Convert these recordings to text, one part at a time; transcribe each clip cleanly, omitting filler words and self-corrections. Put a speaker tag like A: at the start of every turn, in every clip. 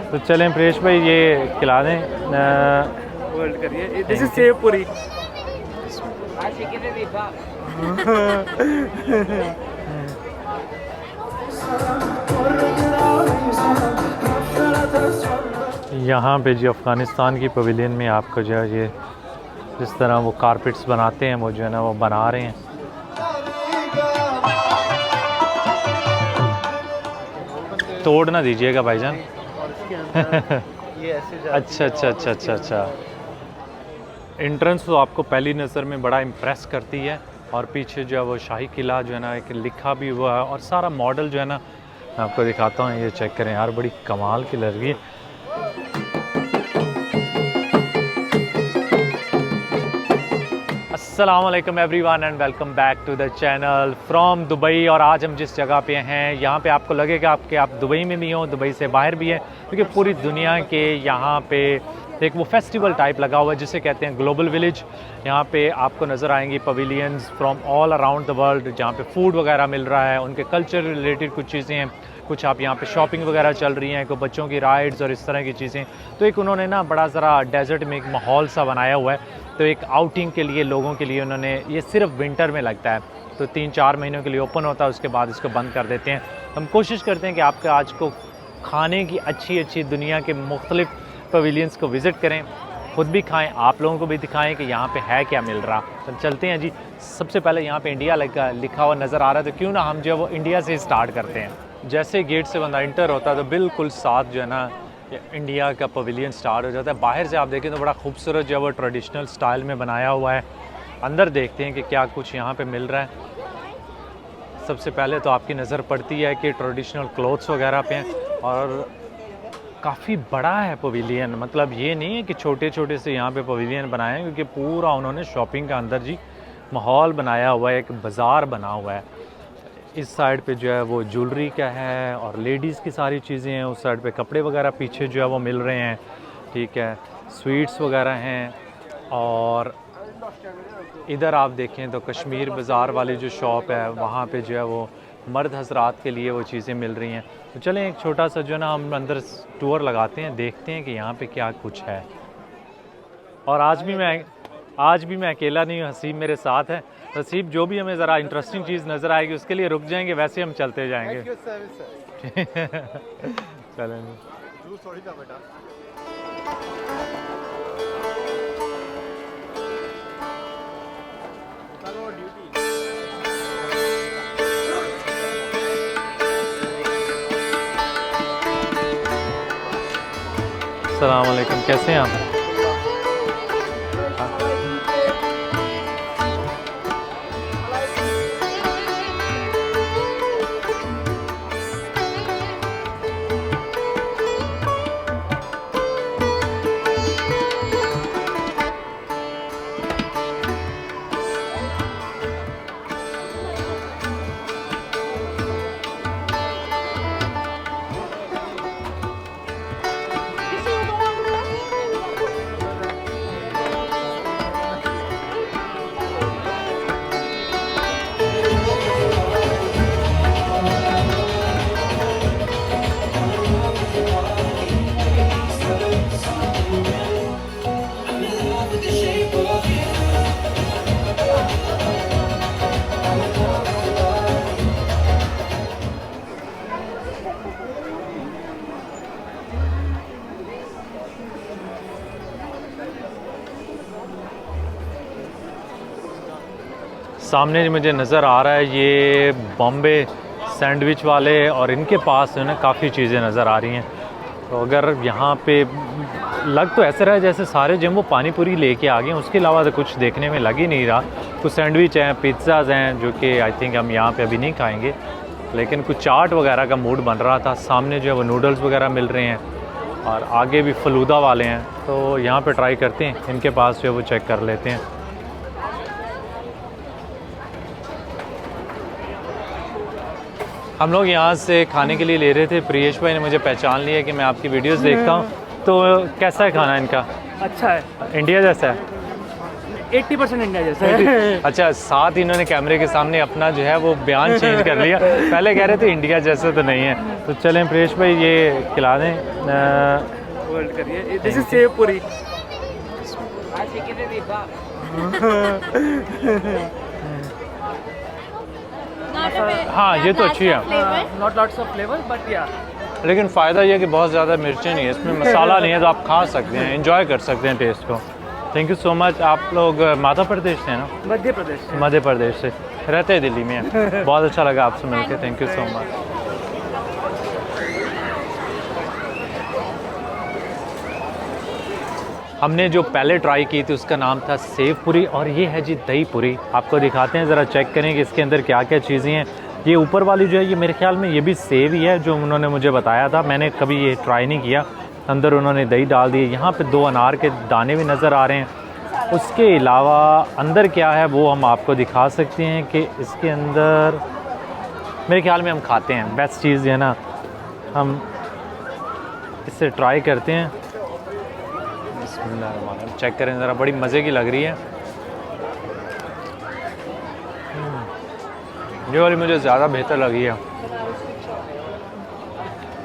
A: तो चलें प्रियेश भाई ये खिला दें।
B: होल्ड करिए, दिस इज सेव पूरी।
A: यहाँ पे जी अफ़गानिस्तान की पवेलियन में आपको जो है ये जिस तरह वो कारपेट्स बनाते हैं वो जो है ना वो बना रहे हैं। तोड़ ना दीजिएगा भाईजान।
B: ये ऐसे
A: अच्छा अच्छा अच्छा अच्छा अच्छा। एंट्रेंस तो आपको पहली नज़र में बड़ा इम्प्रेस करती है और पीछे जो है वो शाही किला जो है ना एक लिखा भी हुआ है और सारा मॉडल जो है ना मैं आपको दिखाता हूँ। ये चेक करें यार, बड़ी कमाल की लग रही है। अस्सलामुअलैकुम everyone and welcome back to the channel from Dubai. और आज हम जिस जगह पे हैं यहाँ पे आपको लगेगा कि आप दुबई में भी हो, दुबई से बाहर भी हैं, क्योंकि पूरी दुनिया के यहाँ पे एक वो फेस्टिवल टाइप लगा हुआ है जिसे कहते हैं ग्लोबल विलेज। यहाँ पे आपको नज़र आएंगी pavilions from all around the world, जहाँ पे फूड वगैरह मिल रहा है, उनके कल्चर रिलेटेड कुछ चीज़ें हैं, कुछ आप यहाँ पे शॉपिंग वगैरह चल रही हैं, कोई बच्चों की राइड्स और इस तरह की चीज़ें। तो एक उन्होंने ना बड़ा ज़रा डेजर्ट में एक माहौल सा बनाया हुआ है। तो एक आउटिंग के लिए लोगों के लिए उन्होंने, ये सिर्फ विंटर में लगता है, तो 3-4 महीनों के लिए ओपन होता है, उसके बाद इसको बंद कर देते हैं। हम कोशिश करते हैं कि आपके आज को खाने की अच्छी अच्छी दुनिया के मुख्तलिफ पवेलियंस को विज़िट करें, ख़ुद भी खाएं, आप लोगों को भी दिखाएं कि यहाँ पे है क्या मिल रहा। तो चलते हैं जी। सबसे पहले यहाँ पे इंडिया लिखा हुआ नज़र आ रहा है, तो क्यों ना हम जो है वो इंडिया से स्टार्ट करते हैं। जैसे गेट से बंदा इंटर होता है तो बिल्कुल साथ जो है ना इंडिया का पवेलियन स्टार्ट हो जाता है। बाहर से आप देखें तो बड़ा खूबसूरत जो है वो ट्रेडिशनल स्टाइल में बनाया हुआ है। अंदर देखते हैं कि क्या कुछ यहाँ पे मिल रहा है। सबसे पहले तो आपकी नज़र पड़ती है कि ट्रेडिशनल क्लोथ्स वगैरह पे हैं और काफ़ी बड़ा है पवेलियन। मतलब ये नहीं है कि छोटे छोटे से यहाँ पे पवेलियन बनाए हैं, क्योंकि पूरा उन्होंने शॉपिंग का अंदर जी माहौल बनाया हुआ है, एक बाज़ार बना हुआ है। इस साइड पे जो है वो ज्वेलरी का है और लेडीज़ की सारी चीज़ें हैं। उस साइड पे कपड़े वगैरह पीछे जो है वो मिल रहे हैं, ठीक है, स्वीट्स वगैरह हैं। और इधर आप देखें तो कश्मीर बाज़ार वाली जो शॉप है वहाँ पे जो है वो मर्द हजरात के लिए वो चीज़ें मिल रही हैं। तो चलें एक छोटा सा जो है ना हम अंदर टूर लगाते हैं, देखते हैं कि यहाँ पे क्या कुछ है। और आज भी मैं अकेला नहीं हूँ, हसीब मेरे साथ है। हसीब जो भी हमें ज़रा इंटरेस्टिंग चीज़ नज़र आएगी उसके लिए रुक जाएंगे, वैसे हम चलते जाएंगे। चलें। अस्सलाम वालेकुम, कैसे हैं आप? सामने मुझे नज़र आ रहा है ये बॉम्बे सैंडविच वाले, और इनके पास जो है ना काफ़ी चीज़ें नज़र आ रही हैं। तो अगर यहाँ पे लग तो ऐसे रहा जैसे सारे जो वो पानी पूरी लेके आ गए, उसके अलावा तो कुछ देखने में लग ही नहीं रहा। कुछ सैंडविच हैं, पिज़्ज़ाज़ हैं, जो कि आई थिंक हम यहाँ पे अभी नहीं खाएंगे, लेकिन कुछ चाट वगैरह का मूड बन रहा था। सामने जो है वो नूडल्स वगैरह मिल रहे हैं और आगे भी फलूदा वाले हैं। तो यहाँ पे ट्राई करते हैं, इनके पास जो है वो चेक कर लेते हैं। हम लोग यहाँ से खाने के लिए ले रहे थे, प्रियेश भाई ने मुझे पहचान लिया कि मैं आपकी वीडियोस देखता हूँ। तो कैसा है खाना इनका?
B: अच्छा है,
A: इंडिया जैसा है?
B: 80% इंडिया जैसा है।
A: अच्छा, साथ इन्होंने कैमरे के सामने अपना जो है वो बयान चेंज कर लिया। पहले कह रहे थे इंडिया जैसा तो नहीं है। तो चलें प्रेश भाई ये खिला दें।
B: होल्ड करिए, दिस इज सेव पूरी।
A: हाँ ये तो अच्छी है,
B: not lots of flavour but या।
A: लेकिन फ़ायदा ये है कि बहुत ज़्यादा मिर्चें नहीं है इसमें, मसाला नहीं है, तो आप खा सकते हैं, एंजॉय कर सकते हैं टेस्ट को। Thank you so much. आप लोग मध्य प्रदेश से हैं ना?
B: मध्य प्रदेश से।
A: मध्य प्रदेश से, रहते हैं दिल्ली में। बहुत अच्छा लगा आपसे मिलकर, थैंक यू सो मच। हमने जो पहले ट्राई की थी उसका नाम था सेव पूरी, और ये है जी दही पूरी। आपको दिखाते हैं, ज़रा चेक करें कि इसके अंदर क्या क्या चीज़ें हैं। ये ऊपर वाली जो है ये मेरे ख्याल में ये भी सेव ही है, जो उन्होंने मुझे बताया था। मैंने कभी ये ट्राई नहीं किया। अंदर उन्होंने दही डाल दी। यहाँ पे 2 अनार के दाने भी नज़र आ रहे हैं। उसके अलावा अंदर क्या है वो हम आपको दिखा सकते हैं कि इसके अंदर मेरे ख्याल में हम खाते हैं, बेस्ट चीज़ है ना, हम इससे ट्राई करते हैं। बिस्मिल्लाह, चेक करें ज़रा, बड़ी मज़े की लग रही है। ये वाली मुझे ज़्यादा बेहतर लगी है।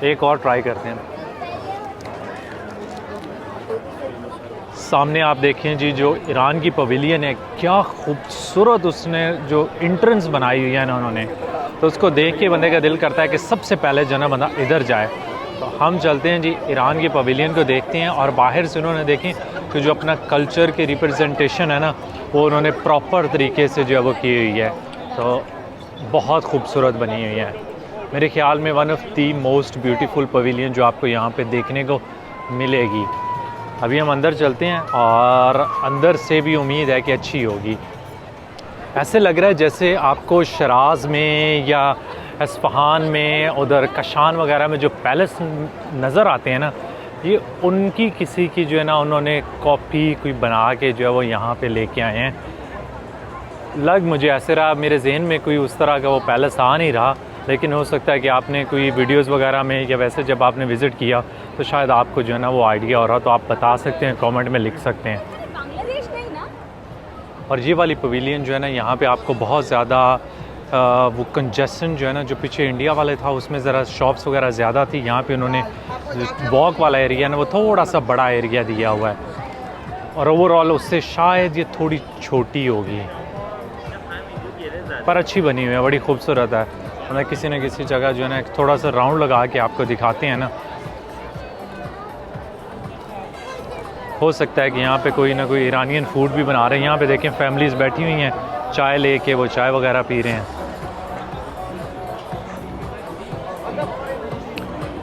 A: एक और ट्राई करते हैं। सामने आप देखें जी, जो ईरान की पवेलियन है, क्या खूबसूरत उसने जो इंट्रेंस बनाई हुई है ना उन्होंने, तो उसको देख के बंदे का दिल करता है कि सबसे पहले जो ना बंदा इधर जाए। तो हम चलते हैं जी ईरान की पवेलियन को देखते हैं, और बाहर से उन्होंने देखें कि जो अपना कल्चर की रिप्रेजेंटेशन है ना वो उन्होंने प्रॉपर तरीके से जो है वो की हुई है। तो बहुत खूबसूरत बनी हुई है। मेरे ख्याल में one of the most beautiful pavilion जो आपको यहाँ पे देखने को मिलेगी। अभी हम अंदर चलते हैं, और अंदर से भी उम्मीद है कि अच्छी होगी। ऐसे लग रहा है जैसे आपको शराज में या इस्फहान में, उधर कशान वगैरह में जो पैलेस नज़र आते हैं ना, ये उनकी किसी की जो है ना उन्होंने कॉपी कोई बना के जो है वो यहाँ पे लेके आए हैं। लग मुझे ऐसे रहा, मेरे जहन में कोई उस तरह का वो पैलेस आ नहीं रहा, लेकिन हो सकता है कि आपने कोई वीडियोस वगैरह में या वैसे जब आपने विज़िट किया तो शायद आपको जो है ना वो आइडिया हो रहा, तो आप बता सकते हैं, कमेंट में लिख सकते हैं।
C: बांग्लादेश नहीं ना?
A: और ये वाली पवेलियन जो है ना यहाँ पे आपको बहुत ज़्यादा वो कंजेशन जो है ना, जो पीछे इंडिया वाले था उसमें ज़रा शॉप्स वगैरह ज़्यादा थी। यहाँ पे उन्होंने वॉक वाला एरिया ना वो थोड़ा सा बड़ा एरिया दिया हुआ है, और ओवरऑल उससे शायद ये थोड़ी छोटी होगी, पर अच्छी बनी हुई है, बड़ी खूबसूरत है। मतलब किसी न किसी जगह जो है ना थोड़ा सा राउंड लगा के आपको दिखाते हैं ना, हो सकता है कि यहाँ पे कोई ना कोई ईरानियन फूड भी बना रहे हैं। यहाँ पे देखें फैमिलीज़ बैठी हुई हैं, चाय लेके वो चाय वगैरह पी रहे हैं।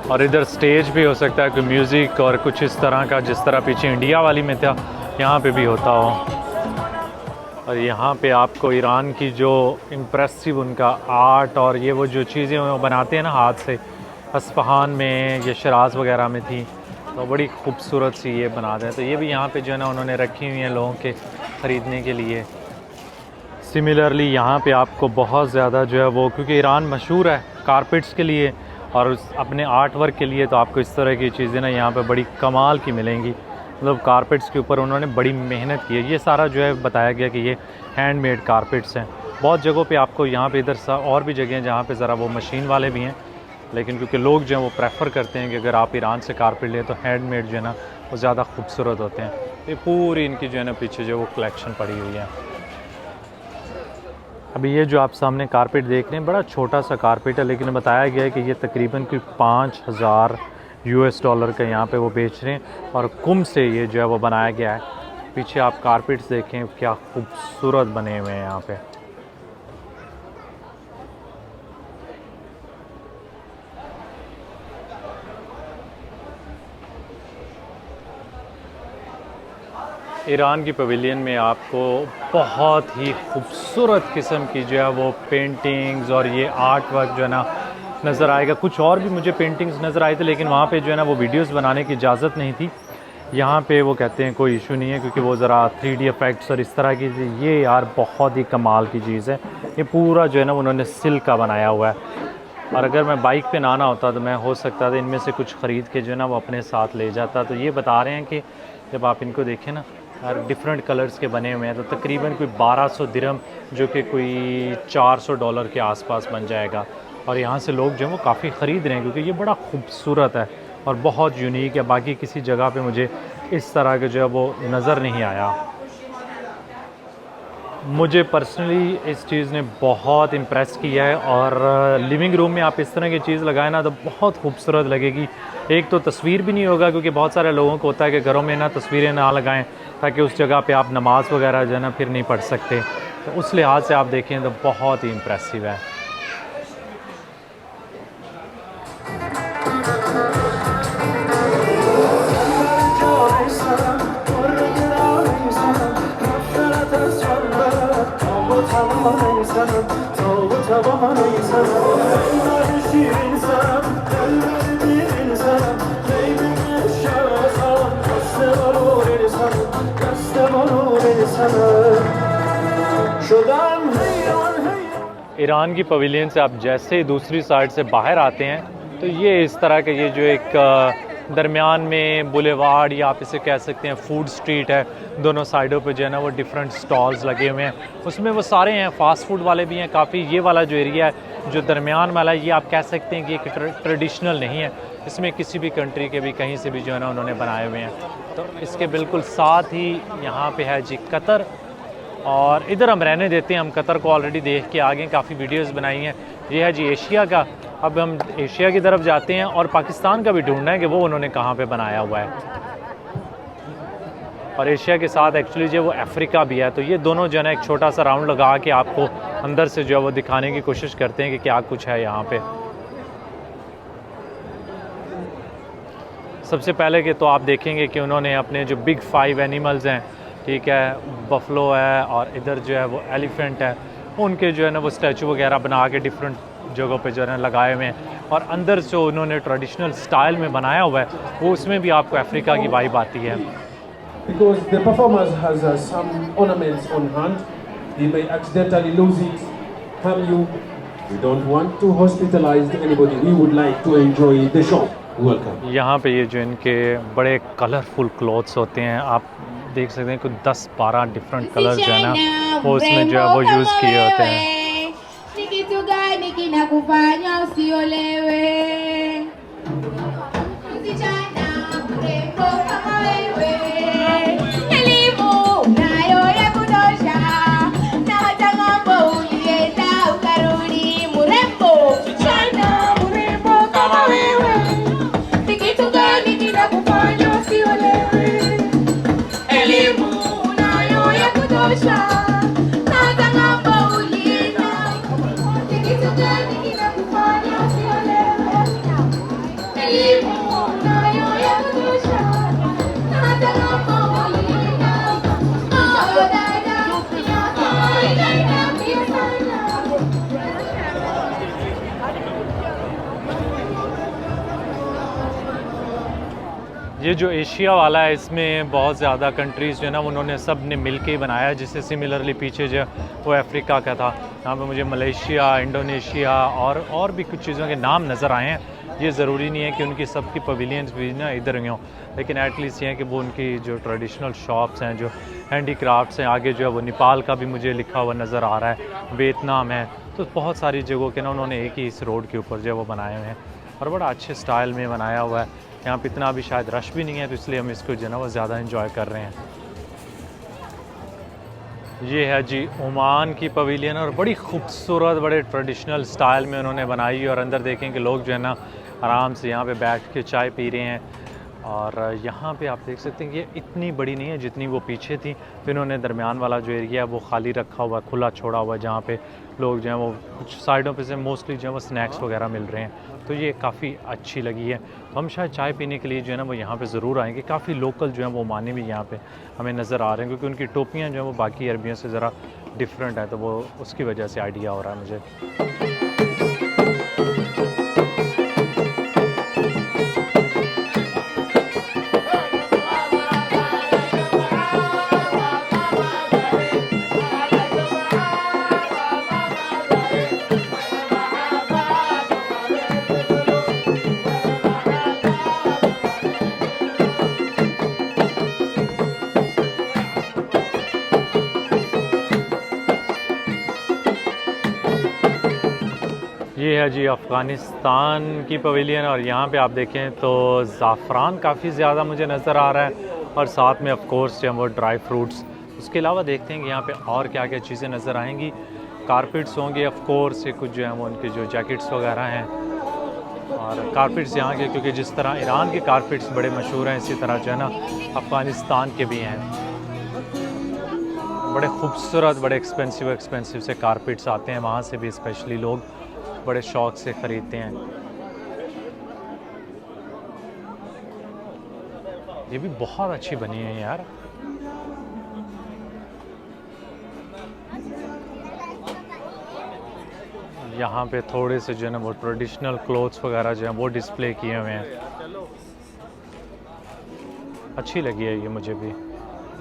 A: और इधर स्टेज भी हो सकता है कि म्यूज़िक और कुछ इस तरह का, जिस तरह पीछे इंडिया वाली में था यहाँ पे भी होता हो। और यहाँ पे आपको ईरान की जो इम्प्रेसिव उनका आर्ट और ये वो जो चीज़ें वो बनाते हैं ना हाथ से, इस्फहान में या शराज वगैरह में थी, तो बड़ी खूबसूरत सी ये बनाते हैं। तो ये भी यहाँ पे जो है ना उन्होंने रखी हुई हैं लोगों के ख़रीदने के लिए। सिमिलरली यहाँ पे आपको बहुत ज़्यादा जो है वो, क्योंकि ईरान मशहूर है कारपेट्स के लिए और अपने आर्ट वर्क के लिए, तो आपको इस तरह की चीज़ें ना यहाँ पे बड़ी कमाल की मिलेंगी। मतलब कारपेट्स के ऊपर उन्होंने बड़ी मेहनत की है। ये सारा जो है बताया गया कि ये हैंडमेड कारपेट्स हैं। बहुत जगहों पे आपको यहाँ पे इधर और भी जगह हैं जहाँ पे ज़रा वो मशीन वाले भी हैं, लेकिन क्योंकि लोग जो हैं वो प्रेफर करते हैं कि अगर आप ईरान से कारपेट लें तो हैंडमेड जो है ना वो ज़्यादा खूबसूरत होते हैं। ये पूरी इनकी जो है ना पीछे जो वो कलेक्शन पड़ी हुई है। अभी ये जो आप सामने कारपेट देख रहे हैं बड़ा छोटा सा कारपेट है, लेकिन बताया गया है कि ये तकरीबन कोई $5000 का यहाँ पे वो बेच रहे हैं, और कुम से ये जो है वो बनाया गया है। पीछे आप कारपेट्स देखें क्या खूबसूरत बने हुए हैं यहाँ पे। ईरान की पवेलियन में आपको बहुत ही खूबसूरत किस्म की जो है वो पेंटिंग्स और ये आर्ट वर्क जो है ना नज़र आएगा। कुछ और भी मुझे पेंटिंग्स नज़र आए थे, लेकिन वहाँ पे जो है ना वो वीडियोस बनाने की इजाज़त नहीं थी। यहाँ पे वो कहते हैं कोई इशू नहीं है, क्योंकि वो ज़रा 3D इफ़ेक्ट्स और इस तरह की, ये यार बहुत ही कमाल की चीज़ है। ये पूरा जो है ना उन्होंने सिल्क का बनाया हुआ है, और अगर मैं बाइक पे ना आना होता तो मैं हो सकता था इनमें से कुछ ख़रीद के जो है ना वो अपने साथ ले जाता। तो ये बता रहे हैं कि जब आप इनको देखें ना और डिफरेंट कलर्स के बने हुए हैं। तो तकरीबन कोई 1200 दिरहम जो कि कोई $400 के आसपास बन जाएगा। और यहाँ से लोग जो है वो काफ़ी ख़रीद रहे हैं क्योंकि ये बड़ा खूबसूरत है और बहुत यूनिक है। बाकी किसी जगह पे मुझे इस तरह के जो है वो नज़र नहीं आया। मुझे पर्सनली इस चीज़ ने बहुत इम्प्रेस किया है। और लिविंग रूम में आप इस तरह की चीज़ लगाएं ना तो बहुत खूबसूरत लगेगी। एक तो तस्वीर भी नहीं होगा क्योंकि बहुत सारे लोगों को होता है कि घरों में ना तस्वीरें ना लगाएं ताकि उस जगह पे आप नमाज़ वगैरह जो है ना फिर नहीं पढ़ सकते। तो उस लिहाज से आप देखें तो बहुत ही इम्प्रेसिव है। ईरान की पवेलियन से आप जैसे ही दूसरी साइड से बाहर आते हैं तो ये इस तरह का ये जो एक दरमियान में बुलेवार्ड या आप इसे कह सकते हैं फूड स्ट्रीट है। दोनों साइडों पे जो है ना वो डिफरेंट स्टॉल्स लगे हुए हैं। उसमें वो सारे हैं, फास्ट फूड वाले भी हैं काफ़ी। ये वाला जो एरिया है जो दरमियान वाला है ये आप कह सकते हैं कि एक ट्रेडिशनल नहीं है। इसमें किसी भी कंट्री के भी कहीं से भी जो है ना उन्होंने बनाए हुए हैं। तो इसके बिल्कुल साथ ही यहाँ पे है जी कतर। और इधर हम रहने देते हैं, हम कतर को ऑलरेडी देख के आ गए, काफ़ी वीडियोस बनाई हैं। ये है जी एशिया का। अब हम एशिया की तरफ जाते हैं और पाकिस्तान का भी ढूंढना है कि वो उन्होंने कहाँ पे बनाया हुआ है। और एशिया के साथ एक्चुअली जो वो अफ्रीका भी है। तो ये दोनों जो है ना एक छोटा सा राउंड लगा के आपको अंदर से जो है वो दिखाने की कोशिश करते हैं कि क्या कुछ है यहाँ पे। सबसे पहले कि तो आप देखेंगे कि उन्होंने अपने जो बिग 5 एनिमल्स हैं, ठीक है, बफलो है और इधर जो है वो एलिफेंट है, उनके जो है ना वो स्टैचू वगैरह बना के डिफरेंट जगहों पे जो है ना लगाए हुए हैं। और अंदर जो उन्होंने ट्रेडिशनल स्टाइल में बनाया हुआ है वो उसमें भी आपको अफ्रीका की वाइब आती है।
C: Because the performer has some ornaments on hand, he may accidentally lose it, harm you. We don't want to hospitalize anybody. We would like to enjoy the show. Welcome.
A: यहाँ पे ये जो इनके बड़े colourful clothes होते हैं, आप देख सकते हैं कुछ 10-12 डिफरेंट कलर जो है ना वो उसमें जो है वो यूज़ किए होते हैं।
D: Kitu gani kinakufanya usiolewe? Msichana mrembo kama wewe, elimu unayo ya kutosha, na hata ng'ambo ulienda ukarudi mrembo. Msichana mrembo kama wewe, kitu gani kinakufanya usiolewe? Elimu unayo ya kutosha, na hata ng'ambo
A: ये जो Asia वाला है इसमें बहुत ज़्यादा countries जो है ना उन्होंने सब ने मिल के ही बनाया। जिससे सिमिलरली पीछे जो वो अफ्रीका का था, यहाँ पे मुझे मलेशिया, इंडोनेशिया और भी कुछ चीज़ों के नाम नज़र आए हैं। ये ज़रूरी नहीं है कि उनकी सबकी पवेलियंस भी ना इधर ही हों, लेकिन एटलीस्ट ये है कि वो उनकी जो ट्रेडिशनल शॉप्स हैं, जो हैंडीक्राफ्ट्स हैं, आगे जो है वो नेपाल का भी मुझे लिखा हुआ नज़र आ रहा है, वियतनाम है। तो बहुत सारी जगहों के ना उन्होंने एक ही इस रोड के ऊपर जो है वो बनाए हुए हैं और बड़ा अच्छे स्टाइल में बनाया हुआ है। यहाँ पे इतना भी शायद रश भी नहीं है तो इसलिए हम इसको जो है ना वो ज़्यादा इन्जॉय कर रहे हैं। ये है जी ओमान की पवेलियन और बड़ी खूबसूरत, बड़े ट्रेडिशनल स्टाइल में उन्होंने बनाई है। और अंदर देखें कि लोग जो है ना आराम से यहाँ पे बैठ के चाय पी रहे हैं। और यहाँ पे आप देख सकते हैं कि ये इतनी बड़ी नहीं है जितनी वो पीछे थी। तो इन्होंने दरमियान वाला जो एरिया है वो खाली रखा हुआ, खुला छोड़ा हुआ है, जहाँ पे लोग जो हैं वो कुछ साइडों पे से मोस्टली जो है वो स्नैक्स वगैरह मिल रहे हैं। तो ये काफ़ी अच्छी लगी है। तो हम शायद चाय पीने के लिए जो है ना वो यहाँ पे ज़रूर आएंगे। काफ़ी लोकल जो है वो ओमानी भी यहाँ पे हमें नज़र आ रहे हैं क्योंकि उनकी टोपियाँ जो हैं वो बाकी अरबियों से ज़रा डिफरेंट है, तो वो उसकी वजह से आइडिया हो रहा है मुझे। ये है जी अफ़गानिस्तान की पवेलियन, और यहाँ पे आप देखें तो ज़ाफ़रान काफ़ी ज़्यादा मुझे नज़र आ रहा है, और साथ में ऑफ कोर्स जो वो ड्राई फ्रूट्स। उसके अलावा देखते हैं कि यहाँ पे और क्या क्या चीज़ें नज़र आएंगी। कारपेट्स होंगे ऑफ कोर्स, ये कुछ जो है वो उनके जो जैकेट्स वगैरह हैं, और कारपेट्स यहाँ के, क्योंकि जिस तरह ईरान के कारपेट्स बड़े मशहूर हैं, इसी तरह जो है ना अफ़गानिस्तान के भी हैं। बड़े खूबसूरत, बड़े एक्सपेंसिव से कारपेट्स आते हैं, वहाँ से भी स्पेशली लोग बड़े शौक़ से ख़रीदते हैं। ये भी बहुत अच्छी बनी है यार। यहाँ पे थोड़े से जो है ना वो ट्रेडिशनल क्लोथ्स वगैरह जो हैं वो डिस्प्ले किए हुए हैं। अच्छी लगी है ये मुझे भी।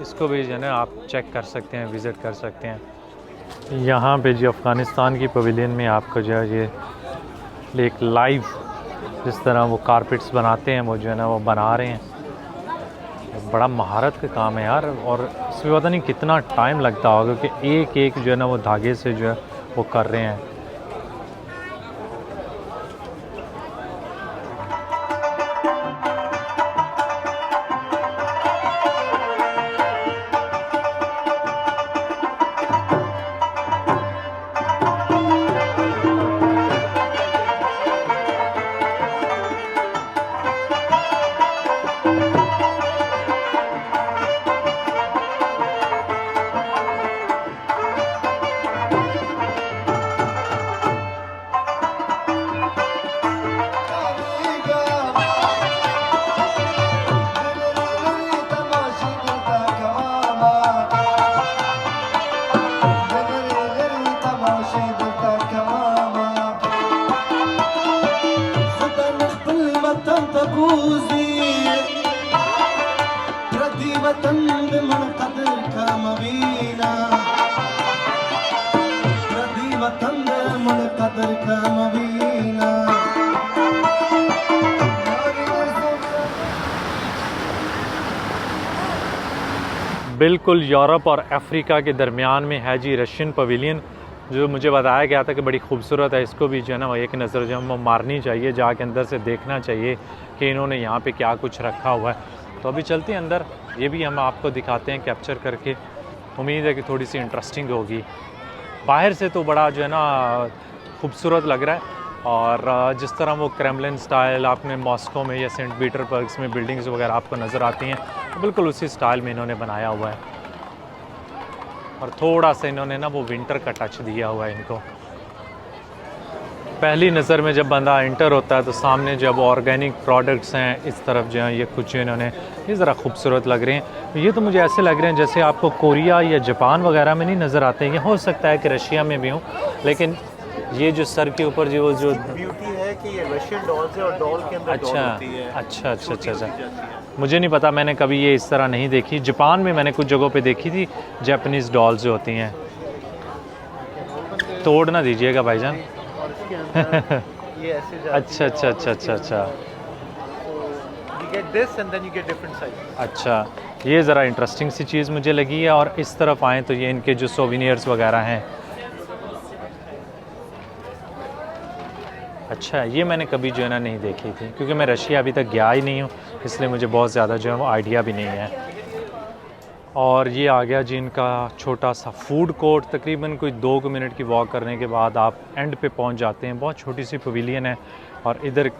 A: इसको भी जो है ना आप चेक कर सकते हैं, विज़िट कर सकते हैं। यहाँ पे जी अफ़गानिस्तान की पवेलियन में आपको जो है ये एक लाइव जिस तरह वो कारपेट्स बनाते हैं वो जो है ना वो बना रहे हैं। बड़ा महारत का काम है यार, और इसमें पता नहीं कितना टाइम लगता होगा, क्योंकि एक एक जो है ना वो धागे से जो है वो कर रहे हैं। बिल्कुल यूरोप और अफ्रीका के दरमियान में है जी रशियन पवेलियन, जो मुझे बताया गया था कि बड़ी खूबसूरत है। इसको भी जो है ना एक नज़र जो है मारनी चाहिए, जाके अंदर से देखना चाहिए कि इन्होंने यहाँ पे क्या कुछ रखा हुआ है। तो अभी चलते हैं अंदर, ये भी हम आपको दिखाते हैं कैप्चर करके। उम्मीद है कि थोड़ी सी इंटरेस्टिंग होगी। बाहर से तो बड़ा जो है ना खूबसूरत लग रहा है, और जिस तरह वो क्रेमलिन स्टाइल आपने मॉस्को में या सेंट पीटरबर्ग में बिल्डिंग्स वगैरह आपको नज़र आती हैं, तो बिल्कुल उसी स्टाइल में इन्होंने बनाया हुआ है। और थोड़ा सा इन्होंने ना वो विंटर का टच दिया हुआ है इनको। पहली नज़र में जब बंदा इंटर होता है तो सामने जब ऑर्गेनिक प्रोडक्ट्स हैं इस तरफ जो है ये कुछ इन्होंने ये ज़रा खूबसूरत लग रहे हैं। ये तो मुझे ऐसे लग रहे हैं जैसे आपको कोरिया या जापान वगैरह में नहीं नज़र आते हैं। ये हो सकता है कि रशिया में भी हो, लेकिन ये जो सर के ऊपर जो
E: ब्यूटी है कि ये रशियन डॉल्स है और डॉल के अंदर डॉल होती है।
A: अच्छा मुझे नहीं पता, मैंने कभी ये इस तरह नहीं देखी। जापान में मैंने कुछ जगहों पे देखी थी जापानीज़ डॉल्स जो होती हैं। तोड़ ना दीजिएगा भाईजान।
E: ये ऐसे
A: अच्छा
E: you get this and then you get different sizes.
A: अच्छा, ये ज़रा इंटरेस्टिंग सी चीज़ मुझे लगी है। और इस तरफ आएँ तो ये इनके जो सोविनियर्स वगैरह हैं, अच्छा ये मैंने कभी जो है ना नहीं देखी थी, क्योंकि मैं रशिया अभी तक गया ही नहीं हूँ, इसलिए मुझे बहुत ज़्यादा जो है वो आइडिया भी नहीं है। और ये आ गया जी इनका छोटा सा फूड कोर्ट। तकरीबन कोई 2 मिनट की वॉक करने के बाद आप एंड पे पहुंच जाते हैं। बहुत छोटी सी पवेलियन है, और इधर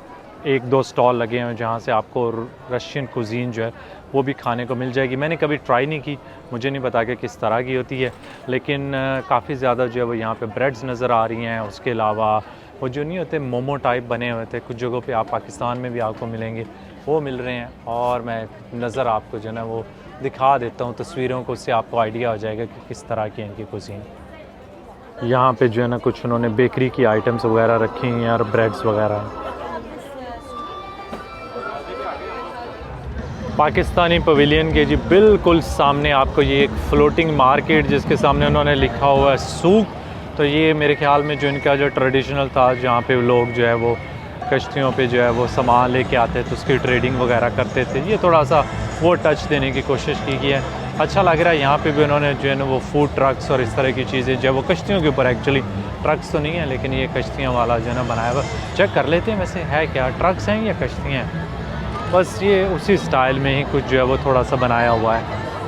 A: 1-2 स्टॉल लगे हैं जहाँ से आपको रशियन कुजीन जो है वो भी खाने को मिल जाएगी। मैंने कभी ट्राई नहीं की, मुझे नहीं पता कि किस तरह की होती है, लेकिन काफ़ी ज़्यादा जो है वो यहाँ पे ब्रेड्स नज़र आ रही हैं। उसके अलावा वो जो नहीं होते मोमो टाइप बने हुए थे, कुछ जगहों पे आप पाकिस्तान में भी आपको मिलेंगे, वो मिल रहे हैं। और मैं नज़र आपको जो है ना वो दिखा देता हूँ तस्वीरों को, उससे आपको आइडिया हो जाएगा कि किस तरह की इनकी कुजीन। यहाँ पे जो है ना कुछ उन्होंने बेकरी की आइटम्स वगैरह रखी हैं और ब्रेड्स वगैरह। पाकिस्तानी पवेलियन के जी बिल्कुल सामने आपको ये एक फ्लोटिंग मार्केट, जिसके सामने उन्होंने लिखा हुआ है सूक। तो ये मेरे ख्याल में जो इनका जो ट्रेडिशनल था, जहाँ पे लोग जो है वो कश्तियों पे जो है वो सामान लेके आते थे, उसकी ट्रेडिंग वगैरह करते थे। ये थोड़ा सा वो टच देने की कोशिश की गई है। अच्छा लग रहा है। यहाँ पे भी उन्होंने जो है ना वो फूड ट्रक्स और इस तरह की चीज़ें जो है वो कश्तियों के ऊपर, एक्चुअली ट्रक्स तो नहीं है लेकिन ये कश्तियों वाला जो है ना बनाया हुआ। चेक कर लेते हैं वैसे है क्या, ट्रक्स हैं या कश्तियाँ हैं। बस ये उसी स्टाइल में ही कुछ जो है वो थोड़ा सा बनाया हुआ है।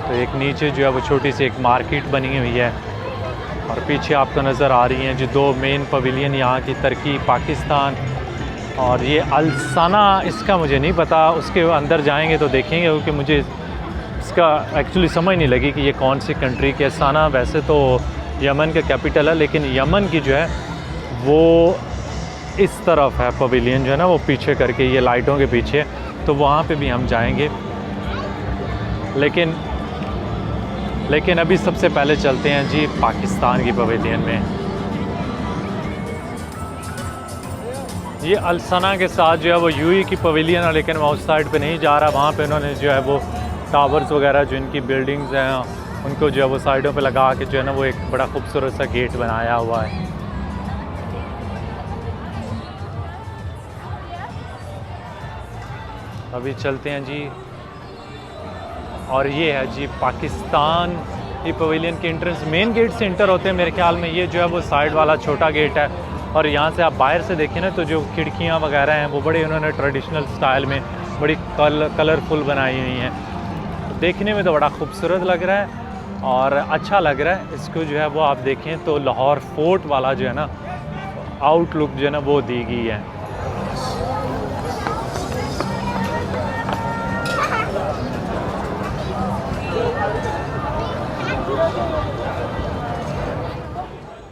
A: तो एक नीचे जो है वो छोटी सी एक मार्केट बनी हुई है और पीछे आपको नज़र आ रही हैं जो दो मेन पवेलियन यहाँ की, तुर्की पाकिस्तान। और ये अल्साना, इसका मुझे नहीं पता, उसके अंदर जाएंगे तो देखेंगे क्योंकि मुझे इसका एक्चुअली समझ नहीं लगी कि ये कौन सी कंट्री के। साना वैसे तो यमन का कैपिटल है लेकिन यमन की जो है वो इस तरफ है पवेलियन जो है ना वो पीछे करके, ये लाइटों के पीछे, तो वहाँ पे भी हम जाएंगे। लेकिन अभी सबसे पहले चलते हैं जी पाकिस्तान की पवेलियन में। ये अल्सना के साथ जो है वो यूएई की पवेलियन है लेकिन मैं उस साइड पे नहीं जा रहा। वहाँ पे उन्होंने जो है वो टावर्स वगैरह जो इनकी बिल्डिंग्स हैं उनको जो है वो साइडों पे लगा के जो है ना वो एक बड़ा खूबसूरत सा गेट बनाया हुआ है। अभी चलते हैं जी। और ये है जी पाकिस्तान की पवेलियन के एंट्रेंस। मेन गेट से इंटर होते हैं मेरे ख्याल में। ये जो है वो साइड वाला छोटा गेट है और यहाँ से आप बाहर से देखें ना तो जो खिड़कियाँ वगैरह हैं वो बड़े उन्होंने ट्रेडिशनल स्टाइल में बड़ी कलरफुल बनाई हुई हैं। देखने में तो बड़ा खूबसूरत लग रहा है और अच्छा लग रहा है। इसको जो है वो आप देखें तो लाहौर फोर्ट वाला जो है ना आउटलुक जो है ना वो दी गई है।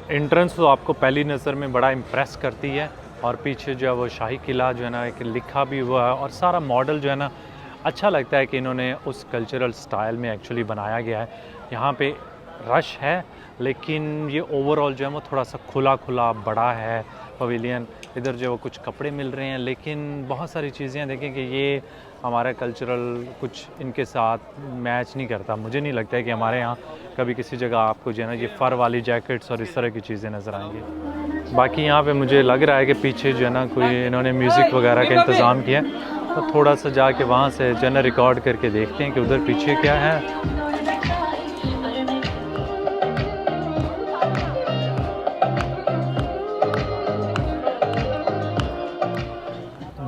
A: एंट्रेंस तो आपको पहली नज़र में बड़ा इम्प्रेस करती है और पीछे जो है वो शाही किला जो है ना एक लिखा भी हुआ है और सारा मॉडल जो है ना अच्छा लगता है कि इन्होंने उस कल्चरल स्टाइल में एक्चुअली बनाया गया है। यहाँ पे रश है लेकिन ये ओवरऑल जो है वो थोड़ा सा खुला खुला बड़ा है पवेलियन। इधर जो है वो कुछ कपड़े मिल रहे हैं लेकिन बहुत सारी चीज़ें देखें कि ये हमारा कल्चरल कुछ इनके साथ मैच नहीं करता। मुझे नहीं लगता है कि हमारे यहाँ कभी किसी जगह आपको जो है ना ये फ़र वाली जैकेट्स और इस तरह की चीज़ें नज़र आएंगी। बाकी यहाँ पे मुझे लग रहा है कि पीछे जो है ना कोई इन्होंने म्यूज़िक वगैरह का इंतज़ाम किया है तो थोड़ा सा जाके वहाँ से जो है ना रिकॉर्ड करके देखते हैं कि उधर पीछे क्या है।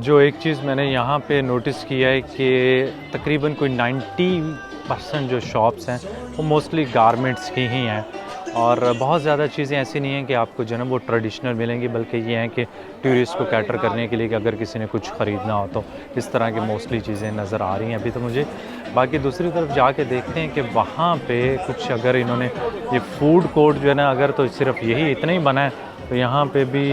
A: जो एक चीज़ मैंने यहाँ पे नोटिस किया है कि तकरीबन कोई 90% जो शॉप्स हैं वो मोस्टली गारमेंट्स की ही हैं और बहुत ज़्यादा चीज़ें ऐसी नहीं हैं कि आपको जो है ना वो ट्रेडिशनल मिलेंगी, बल्कि ये हैं कि टूरिस्ट को कैटर करने के लिए कि अगर किसी ने कुछ ख़रीदना हो तो इस तरह की मोस्टली चीज़ें नज़र आ रही हैं अभी तो मुझे। बाकी दूसरी तरफ जाके देखते हैं कि वहाँ पे कुछ अगर इन्होंने ये फूड कोर्ट जो है ना अगर तो सिर्फ यही इतना ही बना है तो यहाँ पे भी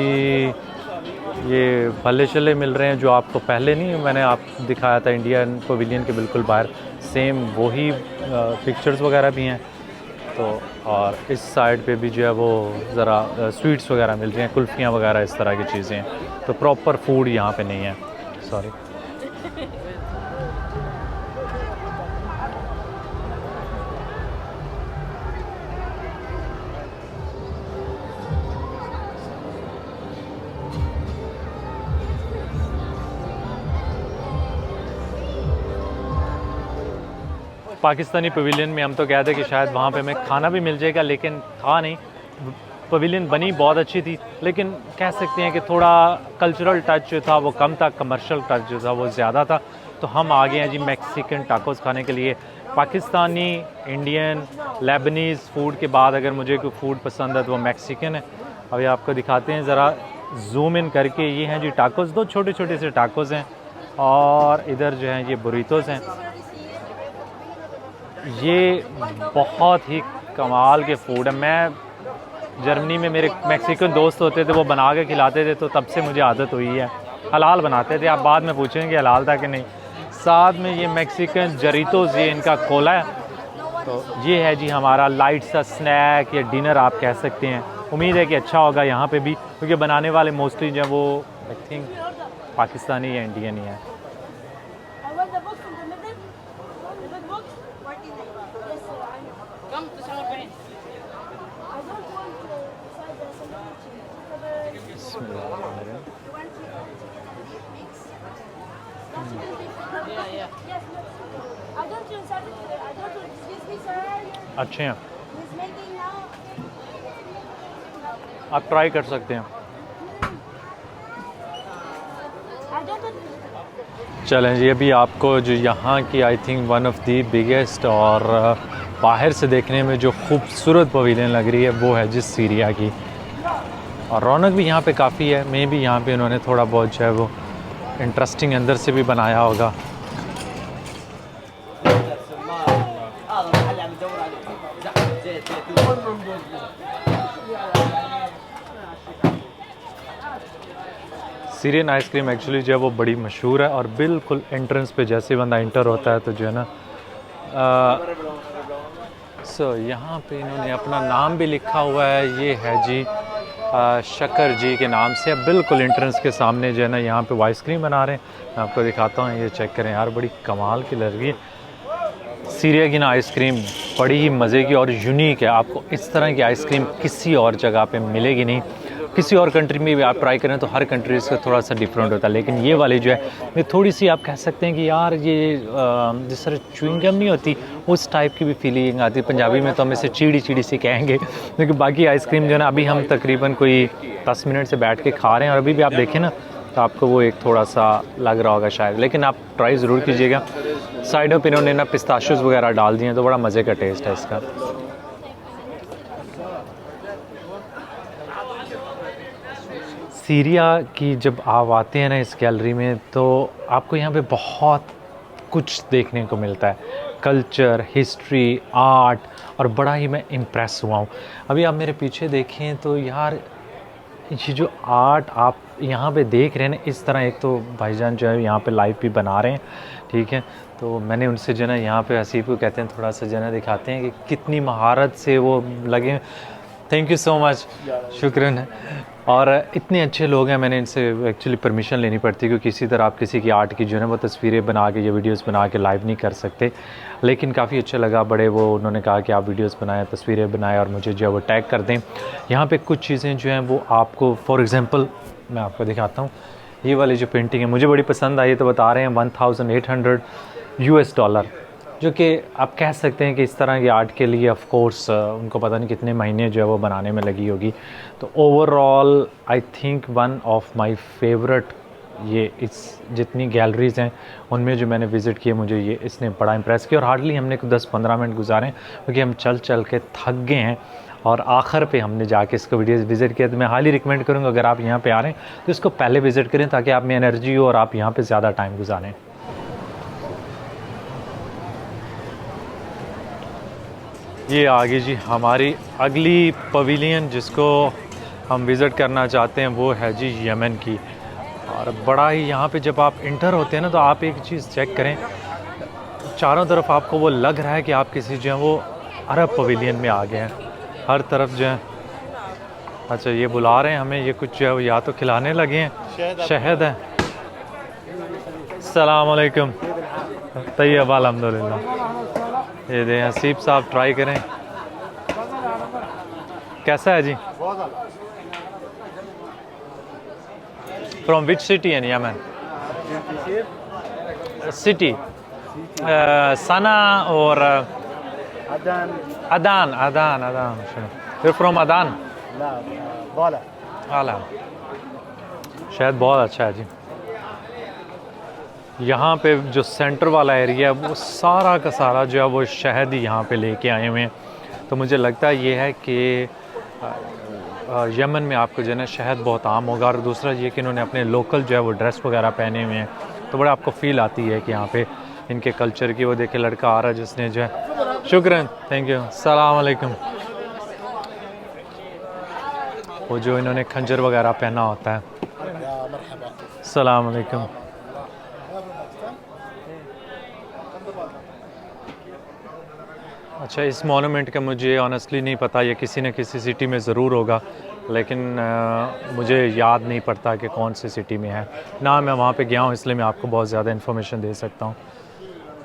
A: ये भल्ले शल्ले मिल रहे हैं जो आपको पहले नहीं मैंने आप दिखाया था इंडियन पवेलियन के बिल्कुल बाहर, सेम वही पिक्चर्स वगैरह भी हैं। तो और इस साइड पे भी जो है वो ज़रा स्वीट्स वगैरह मिल रही हैं, कुल्फ़ियाँ वगैरह इस तरह की चीज़ें हैं। तो प्रॉपर फूड यहाँ पे नहीं है, सॉरी। पाकिस्तानी पवेलियन में हम तो कहते कि शायद वहाँ पे हमें खाना भी मिल जाएगा लेकिन था नहीं। पवेलियन बनी बहुत अच्छी थी लेकिन कह सकते हैं कि थोड़ा कल्चरल टच जो था वो कम था, कमर्शियल टच जो था वो ज़्यादा था। तो हम आ गए हैं जी मैक्सिकन टाकोस खाने के लिए। पाकिस्तानी, इंडियन, लेबनीज़ फूड के बाद अगर मुझे कोई फूड पसंद है तो वो मैक्सिकन है। अभी आपको दिखाते हैं ज़रा जूम इन करके। ये हैं जी टाकोस, दो छोटे छोटे से टाकोस हैं और इधर जो हैं ये बुरीतोस हैं। ये बहुत ही कमाल के फूड है। मैं जर्मनी में मेरे मैक्सिकन दोस्त होते थे, वो बना के खिलाते थे तो तब से मुझे आदत हुई है। हलाल बनाते थे, आप बाद में पूछेंगे हलाल था कि नहीं। साथ में ये मैक्सिकन जरीतोस, ये इनका कोला है। तो ये है जी हमारा लाइट सा स्नैक या डिनर आप कह सकते हैं। उम्मीद है कि अच्छा होगा यहाँ पे भी, क्योंकि बनाने वाले मोस्टली जो है वो आई थिंक पाकिस्तानी या इंडियन ही है। अच्छे हैं, आप ट्राई कर सकते हैं। चलें जी, अभी आपको जो यहाँ की I think one of the biggest और बाहर से देखने में जो खूबसूरत पवेलियन लग रही है वो है जिस सीरिया की, और रौनक भी यहाँ पे काफ़ी है। मे भी यहाँ पे उन्होंने थोड़ा बहुत जो है वो इंटरेस्टिंग अंदर से भी बनाया होगा। सीरियन आइसक्रीम एक्चुअली जो है वो बड़ी मशहूर है, और बिल्कुल एंट्रेंस पे जैसे बंदा इंटर होता है तो जो है ना यहाँ पे इन्होंने अपना नाम भी लिखा हुआ है। ये है जी शकर जी के नाम से। बिल्कुल एंट्रेंस के सामने जो है ना यहाँ पे वो आइसक्रीम बना रहे हैं। मैं आपको दिखाता हूँ, ये चेक करें यार, बड़ी कमाल की लग रही है। सीरिया की ना आइसक्रीम बड़ी ही मज़े की और यूनिक है। आपको इस तरह की आइसक्रीम किसी और जगह पे मिलेगी नहीं। किसी और कंट्री में भी आप ट्राई करें तो हर कंट्री से थोड़ा सा डिफरेंट होता है, लेकिन ये वाली जो है ये थोड़ी सी आप कह सकते हैं कि यार ये जिस तरह च्युइंगम नहीं होती उस टाइप की भी फीलिंग आती है। पंजाबी में तो हम इसे चीड़ी चीड़ी सी कहेंगे, लेकिन बाकी आइसक्रीम जो है ना, अभी हम तकरीबन कोई 10 मिनट से बैठ के खा रहे हैं और अभी भी आप देखें ना तो आपको वो एक थोड़ा सा लग रहा होगा शायद, लेकिन आप ट्राई ज़रूर कीजिएगा। साइडों पर इन्होंने ना पिस्ताशियोज़ वगैरह डाल दिए हैं तो बड़ा मज़े का टेस्ट है इसका। सीरिया की जब आप आते हैं ना इस गैलरी में तो आपको यहाँ पे बहुत कुछ देखने को मिलता है, कल्चर, हिस्ट्री, आर्ट, और बड़ा ही मैं इम्प्रेस हुआ हूँ। अभी आप मेरे पीछे देखें तो यार ये जो आर्ट आप यहाँ पे देख रहे हैं ना, इस तरह एक तो भाईजान जो है यहाँ पे लाइव भी बना रहे हैं, ठीक है। तो मैंने उनसे जो है ना यहाँ पे हसीब को कहते हैं थोड़ा सा जो है ना दिखाते हैं कि कितनी महारत से वो लगे। थैंक यू सो मच, शुक्रिया। और इतने अच्छे लोग हैं, मैंने इनसे एक्चुअली परमिशन लेनी पड़ती है क्योंकि इसी तरह आप किसी की आर्ट की जो है वो तस्वीरें बना के या वीडियोस बना के लाइव नहीं कर सकते। लेकिन काफ़ी अच्छा लगा, बड़े वो उन्होंने कहा कि आप वीडियोस बनाएं, तस्वीरें बनाएं और मुझे जो है वो टैग कर दें। यहाँ पे कुछ चीज़ें जो हैं वो आपको, फॉर एग्ज़ाम्पल मैं आपको दिखाता हूँ। ये वाली जो पेंटिंग है मुझे बड़ी पसंद आई, तो बता रहे हैं $1800 US, जो कि आप कह सकते हैं कि इस तरह की आर्ट के लिए ऑफ कोर्स उनको पता नहीं कितने महीने जो है वो बनाने में लगी होगी। तो overall I think one of my favourite, ये इस जितनी गैलरीज़ हैं उनमें जो मैंने विज़िट किए मुझे ये इसने बड़ा इम्प्रेस किया। और हार्डली हमने 10-15 मिनट गुजारे क्योंकि हम चल चल के थक गए हैं और आखिर पे हमने जाके इसको वीडियो विज़िट किया। तो मैं हाईली रिकमेंड करूँगा अगर आप यहाँ पे आ रहे हैं तो इसको पहले विज़िट करें ताकि आप में एनर्जी हो और आप यहाँ पे ज़्यादा टाइम गुजारें। ये आगे जी हमारी अगली पवेलियन जिसको हम विज़िट करना चाहते हैं वो है जी यमन की। और बड़ा ही यहाँ पे जब आप इंटर होते हैं ना तो आप एक चीज़ चेक करें, चारों तरफ आपको वो लग रहा है कि आप किसी जो है वो अरब पवेलियन में आ गए हैं। हर तरफ जो है, अच्छा ये बुला रहे हैं हमें, ये कुछ जो है या तो खिलाने लगे हैं, शहद है। अस्सलाम वालेकुम, तैयब अल्हम्दुलिल्लाह। ये दे हसीब साहब ट्राई करें, कैसा है जी? From which city in Yemen? City Sanaa और अदान। फिर फ्रॉम अदान? आला। शायद बहुत अच्छा है जी। यहाँ पे जो सेंटर वाला एरिया है वो सारा का सारा जो है वो शहद ही यहाँ पे लेके आए हुए हैं। तो मुझे लगता है ये है कि यमन में आपको जो है ना शहद बहुत आम होगा। और दूसरा ये कि इन्होंने अपने लोकल जो है वो ड्रेस वगैरह पहने हुए हैं, तो बड़ा आपको फ़ील आती है कि यहाँ पे इनके कल्चर की। वो देखे लड़का आ रहा है जिसने जो है, शुक्रिया, थैंक यू, अस्सलाम वालेकुम। वो जो इन्होंने खंजर वगैरह पहना होता है। अस्सलाम वालेकुम। अच्छा, इस मोनूमेंट का मुझे ऑनेस्टली नहीं पता, ये किसी न किसी सिटी में ज़रूर होगा, लेकिन मुझे याद नहीं पड़ता कि कौन सी सिटी में है ना। मैं वहाँ पे गया हूँ इसलिए मैं आपको बहुत ज़्यादा इन्फॉर्मेशन दे सकता हूँ।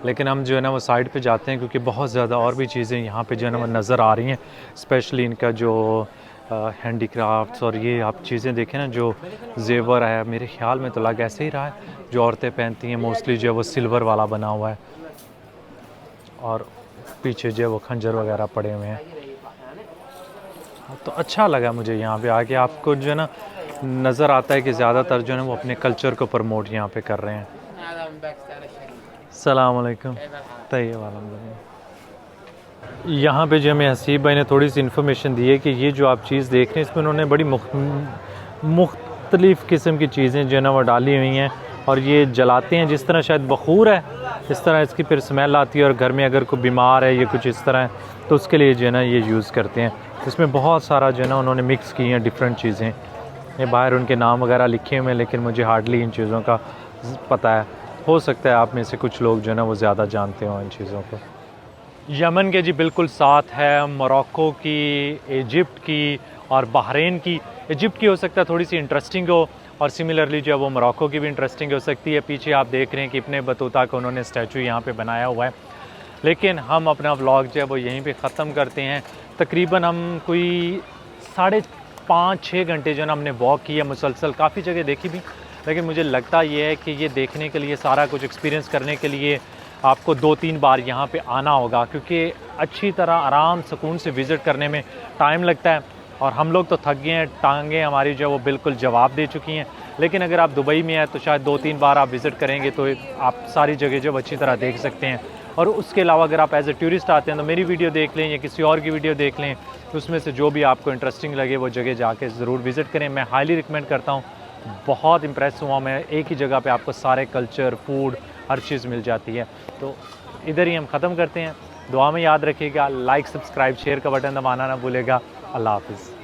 A: लेकिन हम जो है ना वो साइड पे जाते हैं क्योंकि बहुत ज़्यादा और भी चीज़ें यहाँ पे जो है ना वो नज़र आ रही हैं, स्पेशली इनका जो हैंडीक्राफ्ट्स। और ये आप चीज़ें देखें ना, जो जेवर है, मेरे ख्याल में तो लग ऐसे ही रहा है जो औरतें पहनती हैं मोस्टली जो है वो सिल्वर वाला बना हुआ है। और पीछे जो है वो खंजर वगैरह पड़े हुए हैं। तो अच्छा लगा मुझे यहाँ पे आके। आपको जो है ना नज़र आता है कि ज़्यादातर जो है वो अपने कल्चर को प्रमोट यहाँ पे कर रहे हैं। अस्सलाम वालेकुम। तैयब अल्हम्दुलिल्लाह। यहाँ पे जो हमें हसीब भाई ने थोड़ी सी इन्फॉर्मेशन दी है कि ये जो आप चीज़ देख रहे हैं इसमें उन्होंने बड़ी मुख्तलिफ़ किस्म की चीज़ें जो है ना वो डाली हुई हैं और ये जलाते हैं। जिस तरह शायद बखूर है इस तरह इसकी फिर स्मेल आती है और घर में अगर कोई बीमार है या कुछ इस तरह है तो उसके लिए जो है ना ये यूज़ करते हैं। इसमें बहुत सारा जो है ना उन्होंने मिक्स की हैं डिफरेंट चीज़ें। ये बाहर उनके नाम वगैरह लिखे हुए हैं लेकिन मुझे हार्डली इन चीज़ों का पता है। हो सकता है आप में से कुछ लोग जो है ना वो ज़्यादा जानते हो इन चीज़ों को। यमन के जी बिल्कुल साथ है मोरक्को की, इजिप्ट की और बहरीन की। इजिप्ट की हो सकता है थोड़ी सी इंटरेस्टिंग हो और सिमिलरली जो है वो मोरक्को की भी इंटरेस्टिंग हो सकती है। पीछे आप देख रहे हैं कि इब्ने बतूता का उन्होंने स्टैचू यहाँ पे बनाया हुआ है। लेकिन हम अपना व्लॉग जो है वो यहीं पे ख़त्म करते हैं। तकरीबन हम कोई 5.5-6 घंटे जो है ना हमने वॉक किया मुसलसल, काफ़ी जगह देखी भी। लेकिन मुझे लगता ये है कि ये देखने के लिए, सारा कुछ एक्सपीरियंस करने के लिए आपको 2-3 बार यहाँ पे आना होगा, क्योंकि अच्छी तरह आराम सुकून से विज़िट करने में टाइम लगता है। और हम लोग तो थक गए हैं, टांगें हमारी जो है वो बिल्कुल जवाब दे चुकी हैं। लेकिन अगर आप दुबई में हैं तो शायद 2-3 बार आप विज़िट करेंगे तो आप सारी जगह जो अच्छी तरह देख सकते हैं। और उसके अलावा अगर आप एज ए टूरिस्ट आते हैं तो मेरी वीडियो देख लें या किसी और की वीडियो देख लें, तो उसमें से जो भी आपको इंटरेस्टिंग लगे वो जगह जाके ज़रूर विज़िट करें। मैं हाईली रिकमेंड करता हूँ। बहुत इम्प्रेस हुआ मैं, एक ही जगह पे आपको सारे कल्चर, फूड, हर चीज़ मिल जाती है। तो इधर ही हम ख़त्म करते हैं। दुआ में याद रखिएगा, लाइक, सब्सक्राइब, शेयर का बटन दबाना ना भूलेगा। अल्लाह हाफ़िज़।